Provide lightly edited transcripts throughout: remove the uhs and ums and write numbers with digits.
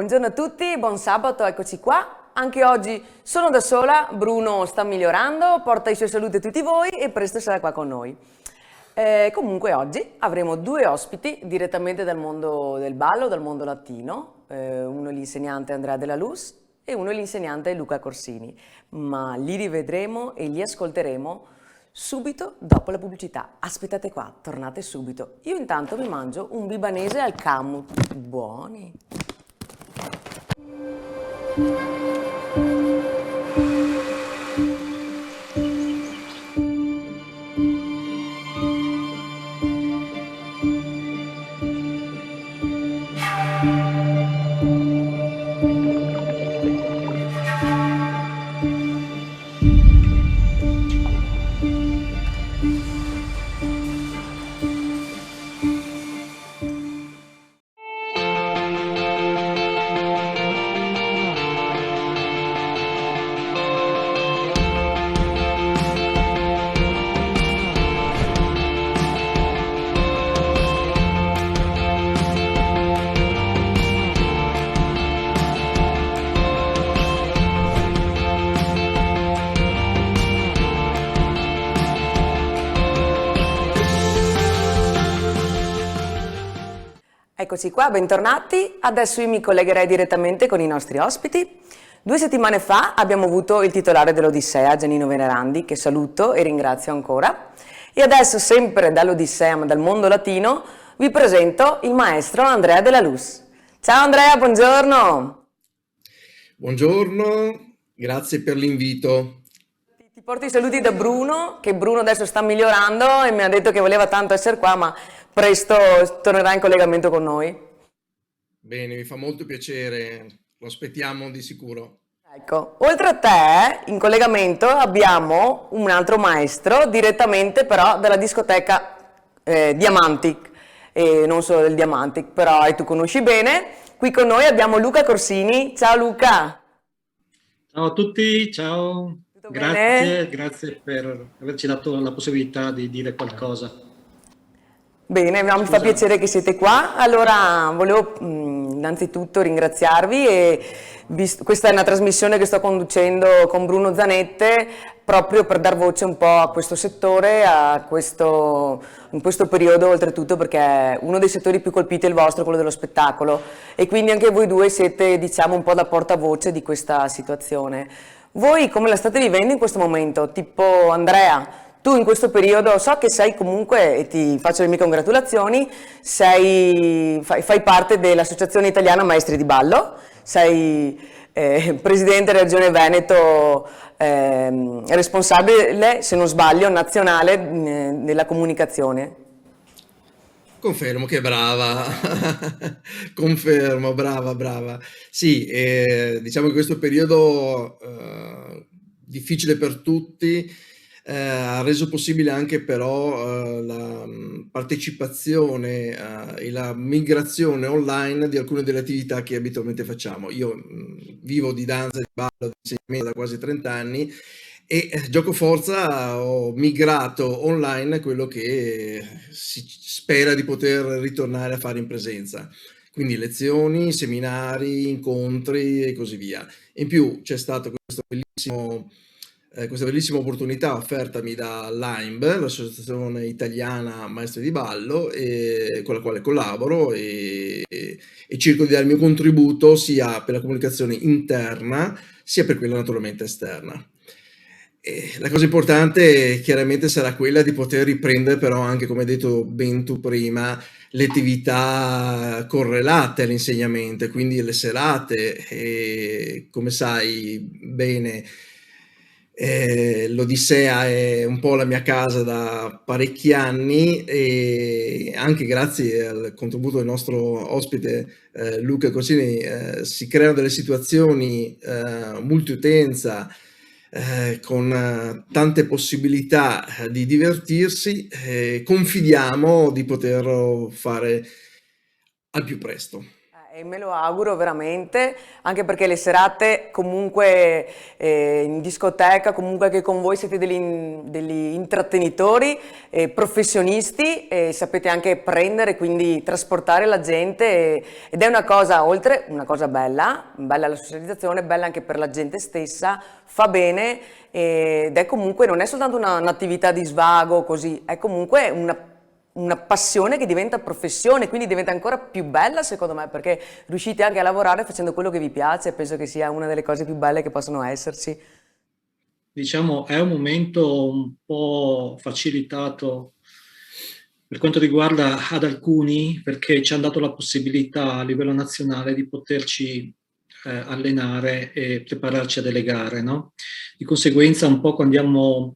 Buongiorno a tutti, buon sabato, eccoci qua. Anche oggi sono da sola, Bruno sta migliorando, porta i suoi saluti a tutti voi e presto sarà qua con noi. Comunque oggi avremo due ospiti direttamente dal mondo del ballo, dal mondo latino, uno è l'insegnante Andrea Della Luz e uno è l'insegnante Luca Corsini, ma li rivedremo e li ascolteremo subito dopo la pubblicità. Aspettate qua, tornate subito. Io intanto mi mangio un bibanese al kamut. Buoni! Eccoci qua, bentornati. Adesso io mi collegherei direttamente con i nostri ospiti. 2 settimane fa abbiamo avuto il titolare dell'Odissea, Giannino Venerandi, che saluto e ringrazio ancora. E adesso, sempre dall'Odissea, ma dal mondo latino, vi presento il maestro Andrea Della Luz. Ciao Andrea, buongiorno! Buongiorno, grazie per l'invito. Ti porto i saluti da Bruno, che Bruno adesso sta migliorando e mi ha detto che voleva tanto essere qua, ma presto tornerà in collegamento con noi. Bene, mi fa molto piacere, lo aspettiamo di sicuro. Ecco, oltre a te, in collegamento abbiamo un altro maestro, direttamente però dalla discoteca Diamantic, e non solo del Diamantic, però tu conosci bene. Qui con noi abbiamo Luca Corsini. Ciao Luca! Ciao a tutti, ciao, Tutto bene? grazie per averci dato la possibilità di dire qualcosa. Bene, no, mi fa Scusa, piacere che siete qua. Allora, volevo innanzitutto ringraziarvi e questa è una trasmissione che sto conducendo con Bruno Zanette proprio per dar voce un po' a questo settore, in questo periodo oltretutto perché uno dei settori più colpiti è il vostro, quello dello spettacolo e quindi anche voi due siete diciamo un po' da portavoce di questa situazione. Voi come la state vivendo in questo momento? Tipo Andrea? Tu in questo periodo so che sei comunque, e ti faccio le mie congratulazioni, fai parte dell'Associazione Italiana Maestri di Ballo, sei presidente della Regione Veneto, responsabile, se non sbaglio, nazionale della comunicazione. Confermo che è brava, confermo, brava, brava. Sì, diciamo che questo periodo difficile per tutti ha reso possibile anche però la partecipazione e la migrazione online di alcune delle attività che abitualmente facciamo. Io vivo di danza, di ballo, di insegnamento da quasi 30 anni e gioco forza ho migrato online quello che si spera di poter ritornare a fare in presenza. Quindi lezioni, seminari, incontri e così via. In più c'è stato questa bellissima opportunità offertami da l'AIMB, l'Associazione Italiana Maestri di Ballo, con la quale collaboro e cerco di dare il mio contributo sia per la comunicazione interna sia per quella naturalmente esterna. E la cosa importante chiaramente sarà quella di poter riprendere però anche, come hai detto ben tu prima, le attività correlate all'insegnamento, quindi le serate. E come sai bene, l'Odissea è un po' la mia casa da parecchi anni e anche grazie al contributo del nostro ospite Luca Corsini si creano delle situazioni multiutenza con tante possibilità di divertirsi, confidiamo di poterlo fare al più presto. E me lo auguro veramente, anche perché le serate comunque in discoteca, comunque anche con voi siete degli intrattenitori, professionisti e sapete anche prendere, quindi trasportare la gente ed è una cosa, oltre una cosa bella, bella la socializzazione, bella anche per la gente stessa, fa bene ed è comunque, non è soltanto un'attività di svago così, è comunque una passione che diventa professione, quindi diventa ancora più bella secondo me, perché riuscite anche a lavorare facendo quello che vi piace, penso che sia una delle cose più belle che possono esserci. Diciamo, è un momento un po' facilitato per quanto riguarda ad alcuni, perché ci hanno dato la possibilità a livello nazionale di poterci allenare e prepararci a delle gare, no? Di conseguenza un po' andiamo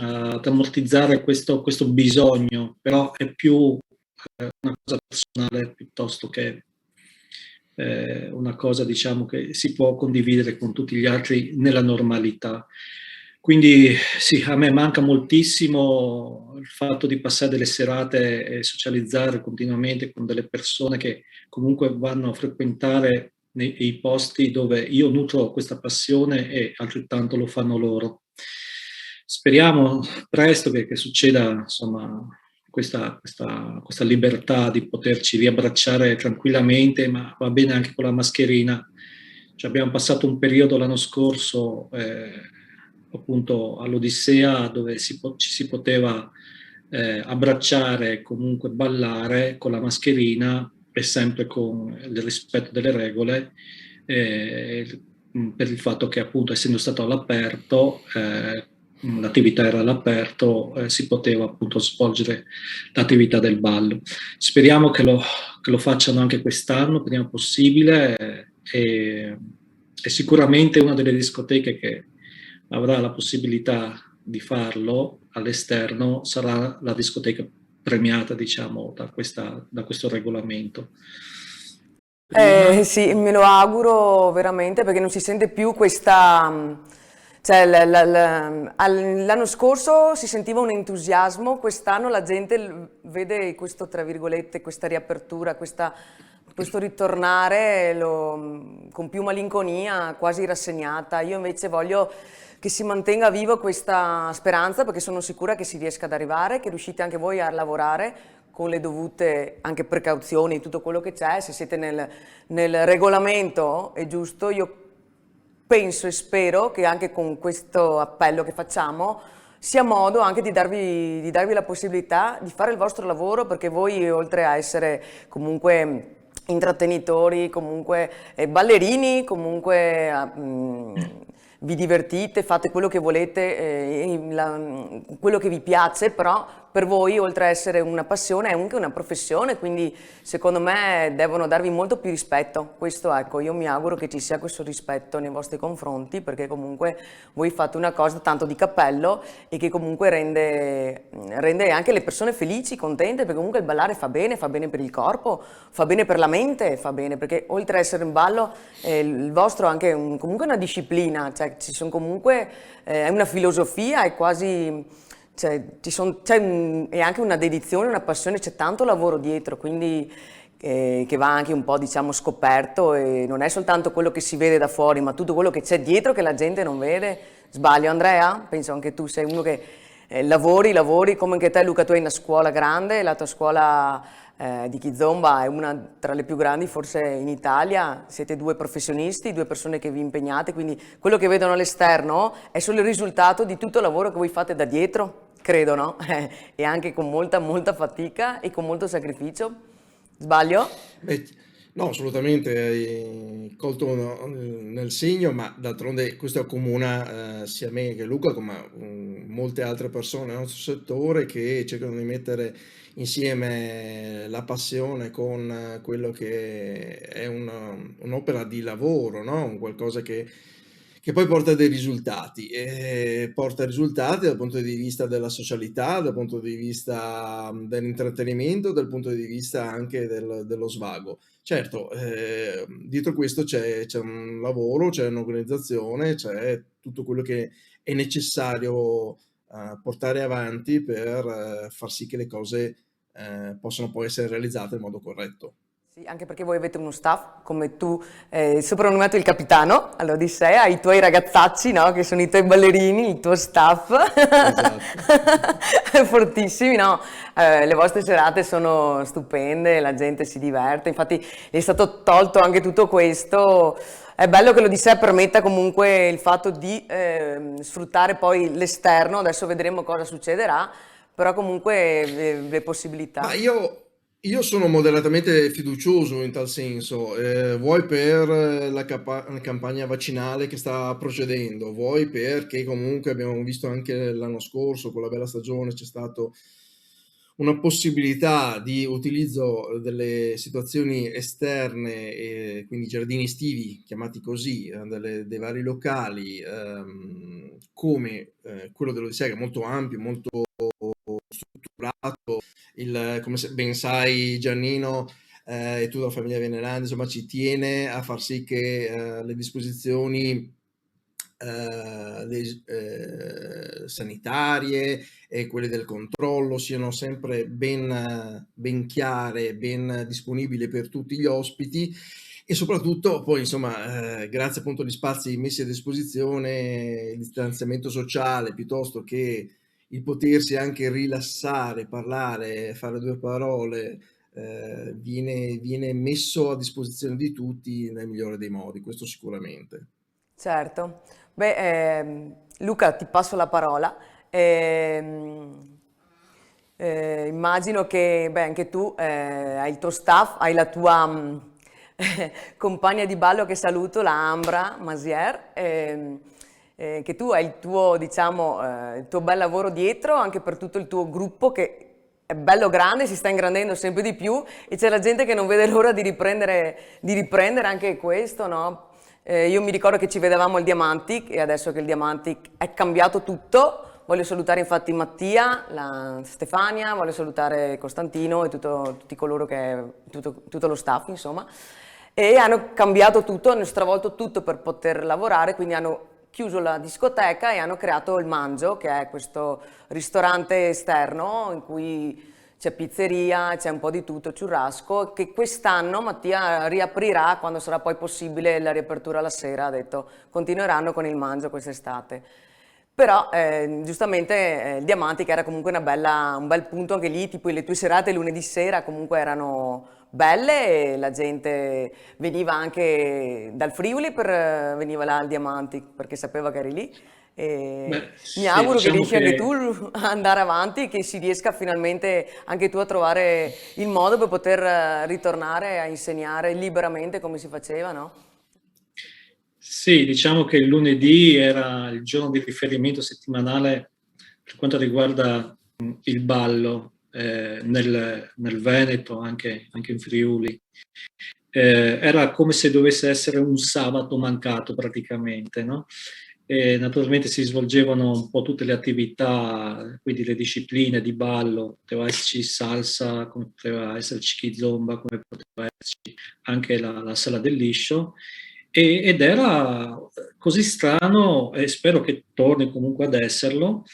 ad ammortizzare questo bisogno, però è più una cosa personale piuttosto che una cosa, diciamo, che si può condividere con tutti gli altri nella normalità. Quindi sì, a me manca moltissimo il fatto di passare delle serate e socializzare continuamente con delle persone che comunque vanno a frequentare nei posti dove io nutro questa passione e altrettanto lo fanno loro. Speriamo presto che succeda, insomma, questa libertà di poterci riabbracciare tranquillamente, ma va bene anche con la mascherina. Cioè, abbiamo passato un periodo l'anno scorso, appunto all'Odissea, dove ci si poteva abbracciare e comunque ballare con la mascherina e sempre con il rispetto delle regole, per il fatto che appunto essendo stato all'aperto, l'attività era all'aperto, si poteva appunto svolgere l'attività del ballo. Speriamo che lo facciano anche quest'anno, prima possibile, e sicuramente una delle discoteche che avrà la possibilità di farlo all'esterno sarà la discoteca premiata, diciamo, da questo regolamento. Prima, Sì, me lo auguro veramente perché non si sente più questa. Cioè, l'anno scorso si sentiva un entusiasmo, quest'anno la gente vede questo, tra virgolette, questa riapertura, questo ritornare con più malinconia, quasi rassegnata. Io invece voglio che si mantenga viva questa speranza perché sono sicura che si riesca ad arrivare, che riuscite anche voi a lavorare con le dovute anche precauzioni, tutto quello che c'è, se siete nel regolamento è giusto, io penso e spero che anche con questo appello che facciamo sia modo anche di darvi la possibilità di fare il vostro lavoro, perché voi oltre a essere comunque intrattenitori, comunque ballerini, comunque vi divertite, fate quello che volete, quello che vi piace, però per voi, oltre a essere una passione, è anche una professione, quindi secondo me devono darvi molto più rispetto. Questo, ecco, io mi auguro che ci sia questo rispetto nei vostri confronti, perché comunque voi fate una cosa tanto di cappello e che comunque rende anche le persone felici, contente, perché comunque il ballare fa bene per il corpo, fa bene per la mente, fa bene, perché oltre a essere un ballo, il vostro è anche comunque una disciplina, cioè ci sono comunque, è una filosofia, è quasi. Cioè, è anche una dedizione, una passione, c'è tanto lavoro dietro, quindi che va anche un po', diciamo, scoperto e non è soltanto quello che si vede da fuori, ma tutto quello che c'è dietro che la gente non vede. Sbaglio, Andrea? Penso anche tu sei uno che lavori come anche te, Luca, tu hai una scuola grande, la tua scuola di Kizomba è una tra le più grandi forse in Italia, siete due professionisti, due persone che vi impegnate, quindi quello che vedono all'esterno è solo il risultato di tutto il lavoro che voi fate da dietro, credo, no? E anche con molta fatica e con molto sacrificio. Sbaglio? Beh, no, assolutamente, hai colto nel segno, ma d'altronde questo accomuna sia me che Luca, come molte altre persone nel nostro settore che cercano di mettere insieme la passione con quello che è un'opera di lavoro, no? Un qualcosa che poi porta dei risultati, e porta risultati dal punto di vista della socialità, dal punto di vista dell'intrattenimento, dal punto di vista anche dello svago. Certo, dietro questo c'è un lavoro, c'è un'organizzazione, c'è tutto quello che è necessario portare avanti per far sì che le cose possano poi essere realizzate in modo corretto. Sì, anche perché voi avete uno staff, come tu, soprannominato il capitano all'Odissea, i tuoi ragazzacci, no? Che sono i tuoi ballerini, il tuo staff, Esatto. fortissimi, no? Le vostre serate sono stupende, la gente si diverte, infatti è stato tolto anche tutto questo. È bello che l'Odissea permetta comunque il fatto di sfruttare poi l'esterno, adesso vedremo cosa succederà, però comunque le Ma possibilità. io sono moderatamente fiducioso in tal senso, vuoi per la campagna vaccinale che sta procedendo, vuoi perché comunque abbiamo visto anche l'anno scorso con la bella stagione c'è stato una possibilità di utilizzo delle situazioni esterne, quindi giardini estivi, chiamati così, dei vari locali, come quello dell'Odissea, che è molto ampio, molto strutturato, come ben sai Giannino, e tutta la famiglia Venerandi, insomma, ci tiene a far sì che le disposizioni sanitarie e quelle del controllo siano sempre ben chiare, ben disponibili per tutti gli ospiti e soprattutto poi insomma grazie appunto agli spazi messi a disposizione, il distanziamento sociale piuttosto che il potersi anche rilassare, parlare, fare due parole, viene messo a disposizione di tutti nel migliore dei modi, questo sicuramente. Certo. Beh, Luca, ti passo la parola. Immagino che beh, anche tu hai il tuo staff, hai la tua compagna di ballo che saluto, la Ambra Masier, che tu hai il tuo, diciamo, il tuo bel lavoro dietro, anche per tutto il tuo gruppo che è bello grande, si sta ingrandendo sempre di più e c'è la gente che non vede l'ora di riprendere anche questo, no? Io mi ricordo che ci vedevamo al Diamantic e adesso che il Diamantic è cambiato tutto, voglio salutare infatti Mattia, la Stefania, voglio salutare Costantino e tutti coloro che, tutto lo staff insomma, e hanno cambiato tutto, hanno stravolto tutto per poter lavorare, quindi hanno chiuso la discoteca e hanno creato il Mangio, che è questo ristorante esterno in cui c'è pizzeria, c'è un po' di tutto, churrasco, che quest'anno Mattia riaprirà quando sarà poi possibile la riapertura la sera, ha detto continueranno con il Mangio quest'estate. Però giustamente il Diamanti che era comunque un bel punto anche lì, tipo le tue serate lunedì sera comunque erano belle e la gente veniva anche dal Friuli veniva là al Diamanti perché sapeva che eri lì. E Beh, mi sì, auguro che diciamo riesci anche che tu a andare avanti e che si riesca finalmente anche tu a trovare il modo per poter ritornare a insegnare liberamente come si faceva, no? sì, diciamo che il lunedì era il giorno di riferimento settimanale per quanto riguarda il ballo nel Veneto, anche in Friuli. Era come se dovesse essere un sabato mancato praticamente, no? E naturalmente si svolgevano un po' tutte le attività, quindi le discipline di ballo, poteva esserci salsa, come poteva esserci kizomba, come poteva esserci anche la sala del liscio, ed era così strano, e spero che torni comunque ad esserlo,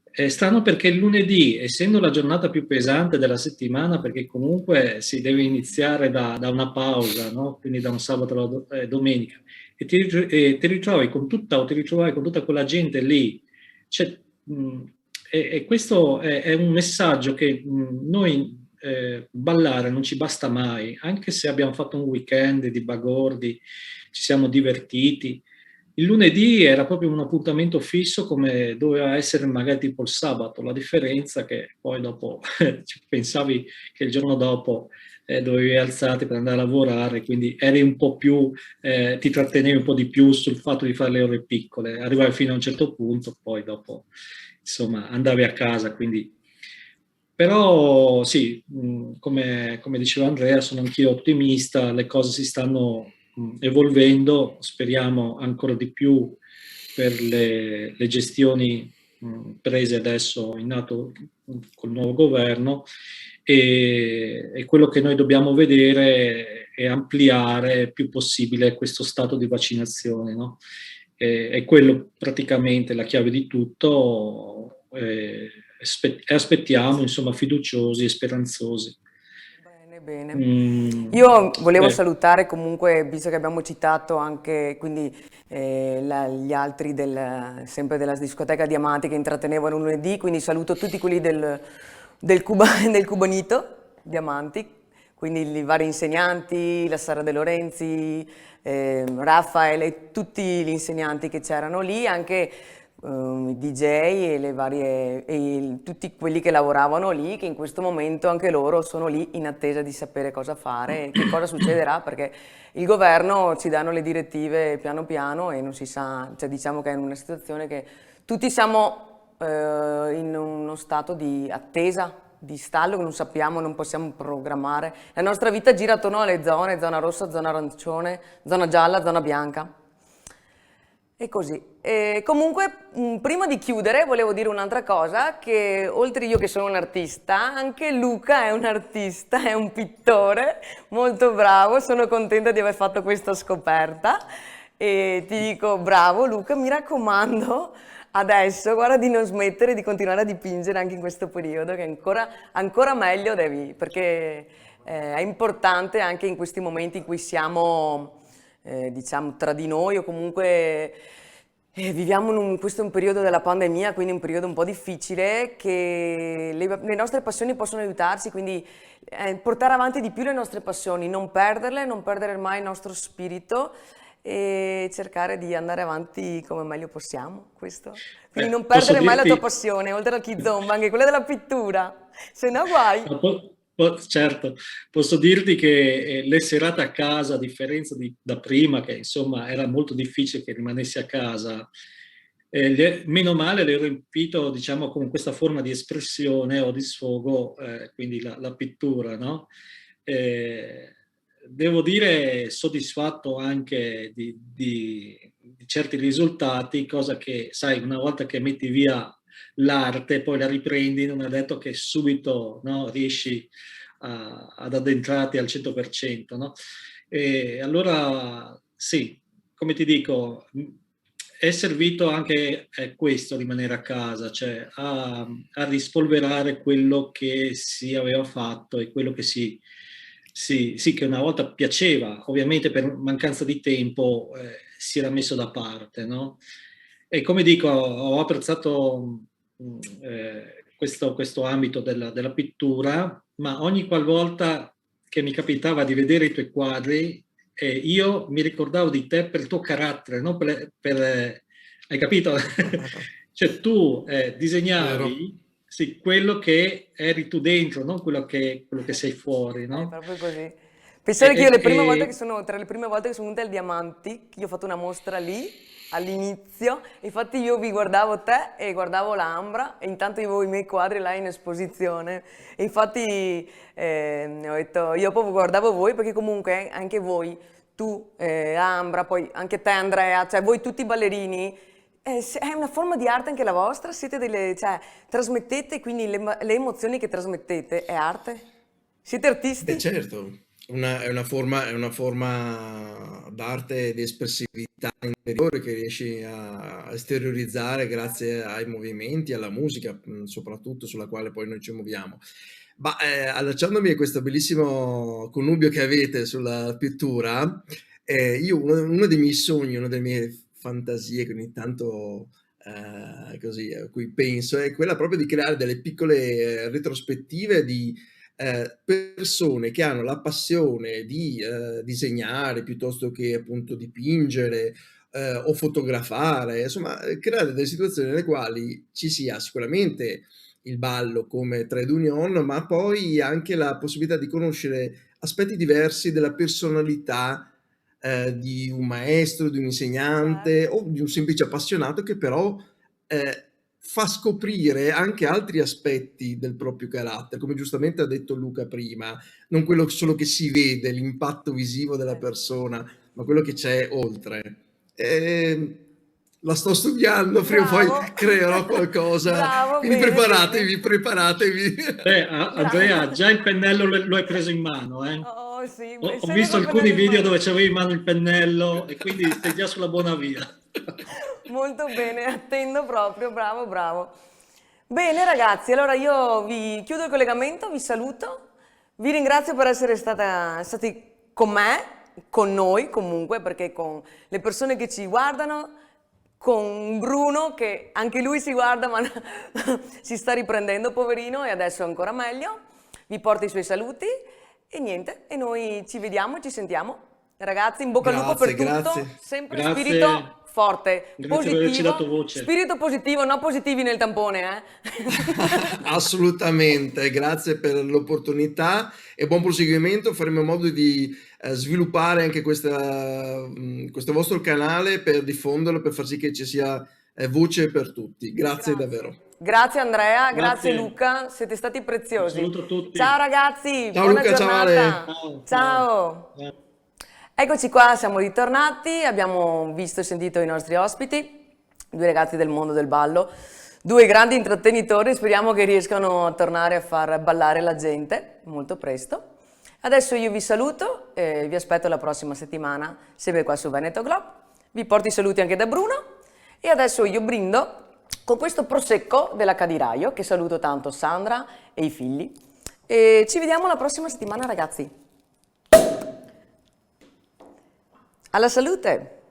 è strano perché il lunedì, essendo la giornata più pesante della settimana, perché comunque si deve iniziare da una pausa, no? Quindi da un sabato alla domenica, e ti ritrovi con tutta, o ti ritrovavi con tutta quella gente lì. Cioè, e questo è un messaggio che noi ballare non ci basta mai, anche se abbiamo fatto un weekend di bagordi, ci siamo divertiti. Il lunedì era proprio un appuntamento fisso come doveva essere magari tipo il sabato, la differenza è che poi dopo pensavi che il giorno dopo dovevi alzarti per andare a lavorare, quindi eri un po' più, ti trattenevi un po' di più sul fatto di fare le ore piccole, arrivavi fino a un certo punto, poi dopo insomma andavi a casa, quindi però sì, come diceva Andrea, sono anch'io ottimista, le cose si stanno evolvendo, speriamo ancora di più per le gestioni prese adesso in atto col nuovo governo e quello che noi dobbiamo vedere è ampliare il più possibile questo stato di vaccinazione, no? È quello praticamente la chiave di tutto. E aspettiamo, insomma, fiduciosi e speranzosi. Bene, bene. Mm, Io volevo Beh, salutare comunque, visto che abbiamo citato anche quindi, gli altri sempre della discoteca Diamanti che intrattenevano lunedì, quindi saluto tutti quelli del Cubanito Diamanti, quindi i vari insegnanti, la Sara De Lorenzi, Raffaele, e tutti gli insegnanti che c'erano lì, anche i DJ e tutti quelli che lavoravano lì, che in questo momento anche loro sono lì in attesa di sapere cosa fare e che cosa succederà, perché il governo ci danno le direttive piano piano e non si sa, cioè diciamo che è una situazione che tutti siamo in uno stato di attesa, di stallo, che non sappiamo, non possiamo programmare. La nostra vita gira attorno alle zone, zona rossa, zona arancione, zona gialla, zona bianca. E così. E comunque, prima di chiudere, volevo dire un'altra cosa, che oltre io che sono un artista, anche Luca è un artista, è un pittore molto bravo, sono contenta di aver fatto questa scoperta e ti dico bravo Luca, mi raccomando, adesso guarda di non smettere di continuare a dipingere anche in questo periodo, che ancora meglio devi, perché è importante anche in questi momenti in cui siamo diciamo tra di noi o comunque viviamo questo è un periodo della pandemia, quindi un periodo un po' difficile, che le nostre passioni possono aiutarci, quindi portare avanti di più le nostre passioni, non perderle, non perdere mai il nostro spirito e cercare di andare avanti come meglio possiamo, questo. Quindi non posso perdere mai la tua dirti, passione, oltre al kizomba, anche quella della pittura, se no guai. no, certo, posso dirti che le serate a casa, a differenza da prima, che insomma era molto difficile che rimanessi a casa, meno male le ho riempito, diciamo, con questa forma di espressione o di sfogo, quindi la pittura, no? Eh, Devo dire soddisfatto anche di certi risultati, cosa che, sai, una volta che metti via l'arte, poi la riprendi, non è detto che subito, no, riesci ad addentrarti al 100%, no? E allora sì, come ti dico, è servito anche questo, rimanere a casa, cioè a rispolverare quello che si aveva fatto e quello che sì, che una volta piaceva, ovviamente per mancanza di tempo si era messo da parte, no? E come dico, ho apprezzato questo ambito della pittura, ma ogni qualvolta che mi capitava di vedere i tuoi quadri, io mi ricordavo di te per il tuo carattere, non hai capito? Cioè tu Vero. disegnavi sì, quello che eri tu dentro, non quello che sei fuori, È no? proprio così. E, Pensare che io e- le prime volte e- tra le prime volte che sono venuta al Diamanti, io ho fatto una mostra lì all'inizio, infatti io vi guardavo te e guardavo l'Ambra e intanto io avevo i miei quadri là in esposizione e infatti ho detto, io proprio guardavo voi perché comunque anche voi, tu, Ambra, poi anche te Andrea, cioè voi tutti ballerini, è una forma di arte anche la vostra? Siete cioè, trasmettete quindi le emozioni che trasmettete, è arte? Siete Beh, artisti? certo, è una forma d'arte di espressività interiore che riesci a esteriorizzare grazie ai movimenti, alla musica, soprattutto sulla quale poi noi ci muoviamo. Ma allacciandomi a questo bellissimo connubio che avete sulla pittura, io uno dei miei sogni, una delle mie fantasie che ogni tanto così, a cui penso, è quella proprio di creare delle piccole retrospettive di persone che hanno la passione di disegnare piuttosto che appunto dipingere o fotografare, insomma, creare delle situazioni nelle quali ci sia sicuramente il ballo come trade union, ma poi anche la possibilità di conoscere aspetti diversi della personalità di un maestro, di un insegnante Certo. o di un semplice appassionato che però eh, fa scoprire anche altri aspetti del proprio carattere, come giustamente ha detto Luca prima, non quello solo che si vede, l'impatto visivo della Sì. persona, ma quello che c'è oltre. E la sto studiando, prima o poi Bravo, creerò qualcosa, bravo, quindi bene, bene, preparatevi, preparatevi. Andrea, bravo. già il pennello lo hai preso in mano, eh? Oh sì, Ho se ne visto col alcuni pennello in video mano. dove c'avevi in mano il pennello e quindi stai già sulla buona via. Molto bene, attendo proprio, bravo, bravo. Bene ragazzi, allora io vi chiudo il collegamento, vi saluto, vi ringrazio per essere stati con me, con noi comunque, perché con le persone che ci guardano, con Bruno che anche lui si guarda ma si sta riprendendo poverino e adesso è ancora meglio, vi porto i suoi saluti e niente, e noi ci vediamo e ci sentiamo. Ragazzi, in bocca al lupo per Grazie, tutto, grazie. sempre Grazie. spirito forte, Grazie per averci dato voce. spirito positivo, no positivi nel tampone, Assolutamente, grazie per l'opportunità e buon proseguimento. Faremo modo di sviluppare anche questo vostro canale per diffonderlo, per far sì che ci sia voce per tutti. Grazie davvero. Grazie Andrea, grazie Grazie. Luca, siete stati preziosi. Un saluto a tutti. Ciao ragazzi, Ciao buona Luca, ciao giornata. Ale. Ciao. Eccoci qua, siamo ritornati, abbiamo visto e sentito i nostri ospiti, due ragazzi del mondo del ballo, due grandi intrattenitori, speriamo che riescano a tornare a far ballare la gente molto presto. Adesso io vi saluto e vi aspetto la prossima settimana, sempre qua su Veneto Globe. Vi porto i saluti anche da Bruno e adesso io brindo con questo prosecco della Cadiraio, che saluto tanto Sandra e i figli. E ci vediamo la prossima settimana ragazzi. Alla salute!